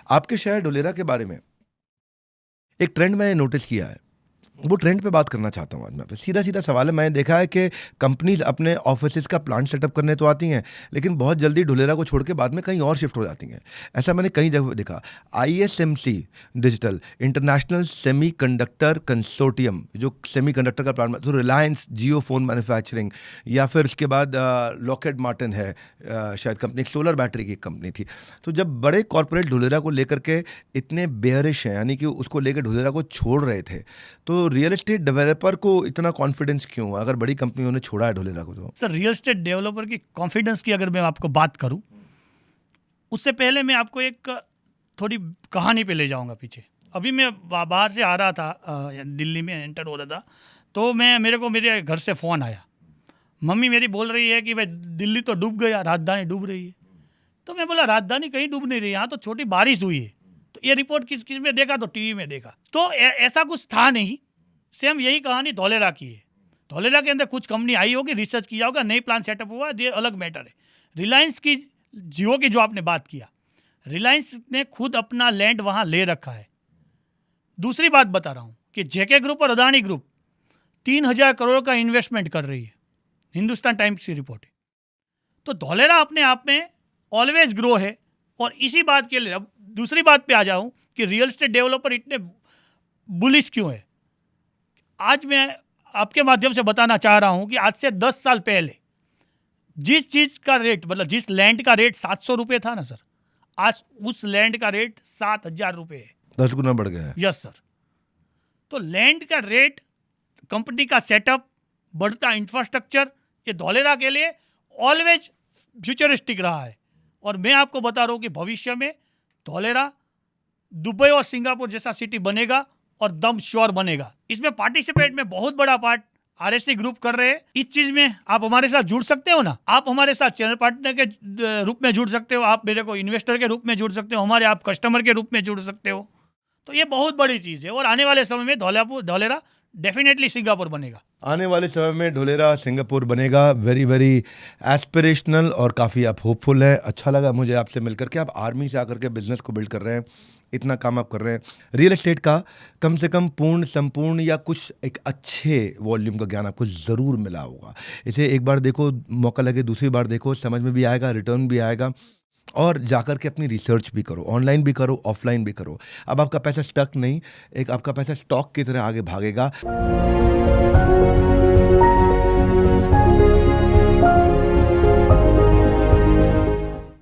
आपके शहर ढोलेरा के बारे में एक ट्रेंड मैंने नोटिस किया है, वो ट्रेंड पे बात करना चाहता हूँ आज मैं आपसे। सीधा सीधा सवाल है, मैंने देखा है कि कंपनीज अपने ऑफिसेज का प्लांट सेटअप करने तो आती हैं, लेकिन बहुत जल्दी ढोलेरा को छोड़ के बाद में कहीं और शिफ्ट हो जाती हैं। ऐसा मैंने कई जगह देखा। ISMC digital international semiconductor consortium, जो सेमीकंडक्टर का प्लांट, तो रिलायंस जियो फोन मैन्युफैक्चरिंग, या फिर उसके बाद लॉकहेड मार्टिन है, शायद कंपनी, सोलर बैटरी की कंपनी थी। तो जब बड़े कॉरपोरेट ढोलेरा को लेकर के इतने बेयरिश हैं, यानी कि उसको लेकर ढोलेरा को छोड़ रहे थे, तो रियल एस्टेट डेवलपर को इतना कॉन्फिडेंस क्यों है, अगर बड़ी कंपनियों ने छोड़ा है ढोलेरा को? तो सर, रियल एस्टेट डेवलपर की कॉन्फिडेंस की अगर मैं आपको बात करूं, उससे पहले मैं आपको एक थोड़ी कहानी पे ले जाऊंगा पीछे। अभी मैं बाहर से आ रहा था, दिल्ली में एंटर हो रहा था, तो मेरे को मेरे घर से फ़ोन आया। मम्मी मेरी बोल रही है कि भाई दिल्ली तो डूब गया, राजधानी डूब रही है। तो मैं बोला राजधानी कहीं डूब नहीं रही, यहाँ तो छोटी बारिश हुई है। तो ये रिपोर्ट किस में देखा? तो टीवी में देखा। तो ऐसा कुछ था नहीं। सेम यही कहानी धौलेरा की है। धौलेरा के अंदर कुछ कंपनी आई होगी, रिसर्च किया होगा, नई प्लान सेटअप हुआ, ये अलग मैटर है। रिलायंस की, जियो की जो आपने बात किया, रिलायंस ने खुद अपना लैंड वहाँ ले रखा है। दूसरी बात बता रहा हूँ कि जेके ग्रुप और अदानी ग्रुप 3000 करोड़ का इन्वेस्टमेंट कर रही है, हिंदुस्तान टाइम्स की रिपोर्ट है। तो धौलेरा अपने आप में ऑलवेज ग्रो है। और इसी बात के लिए अब दूसरी बात पे आ जाऊँ कि रियल एस्टेट डेवलपर इतने बुलिश क्यों है। आज मैं आपके माध्यम से बताना चाह रहा हूँ कि आज से 10 साल पहले जिस चीज़ का रेट, मतलब जिस लैंड का रेट 700 रुपये था ना सर, आज उस लैंड का रेट 7000 रुपये है। 10 गुना बढ़ गया है। Yes sir. तो लैंड का रेट, कंपनी का सेटअप, बढ़ता इंफ्रास्ट्रक्चर, ये धौलेरा के लिए ऑलवेज फ्यूचरिस्टिक रहा है। और मैं आपको बता रहा हूँ कि भविष्य में धौलेरा दुबई और सिंगापुर जैसा सिटी बनेगा और दम श्योर बनेगा। इसमें पार्टिसिपेट में बहुत बड़ा पार्ट RSC ग्रुप कर रहे हैं। इस चीज में आप हमारे साथ जुड़ सकते हो ना, आप हमारे साथ चैनल पार्टनर के रूप में जुड़ सकते हो, आप मेरे को इन्वेस्टर के रूप में जुड़ सकते हो, हमारे आप कस्टमर के रूप में जुड़ सकते हो। तो ये बहुत बड़ी चीज़ है और आने वाले समय में धौलेरा डेफिनेटली सिंगापुर बनेगा। आने वाले समय में ढोलेरा सिंगापुर बनेगा। वेरी वेरी एस्पिरेशनल और काफ़ी आप होपफुल हैं। अच्छा लगा मुझे आपसे मिलकर के। आप आर्मी से आकर के बिजनेस को बिल्ड कर रहे हैं, इतना काम आप कर रहे हैं। रियल एस्टेट का कम से कम पूर्ण, संपूर्ण या कुछ एक अच्छे वॉल्यूम का ज्ञान आपको ज़रूर मिला होगा। इसे एक बार देखो, मौका लगे दूसरी बार देखो, समझ में भी आएगा, रिटर्न भी आएगा। और जाकर के अपनी रिसर्च भी करो, ऑनलाइन भी करो, ऑफलाइन भी करो। अब आपका पैसा स्टक नहीं, एक आपका पैसा स्टॉक की तरह आगे भागेगा।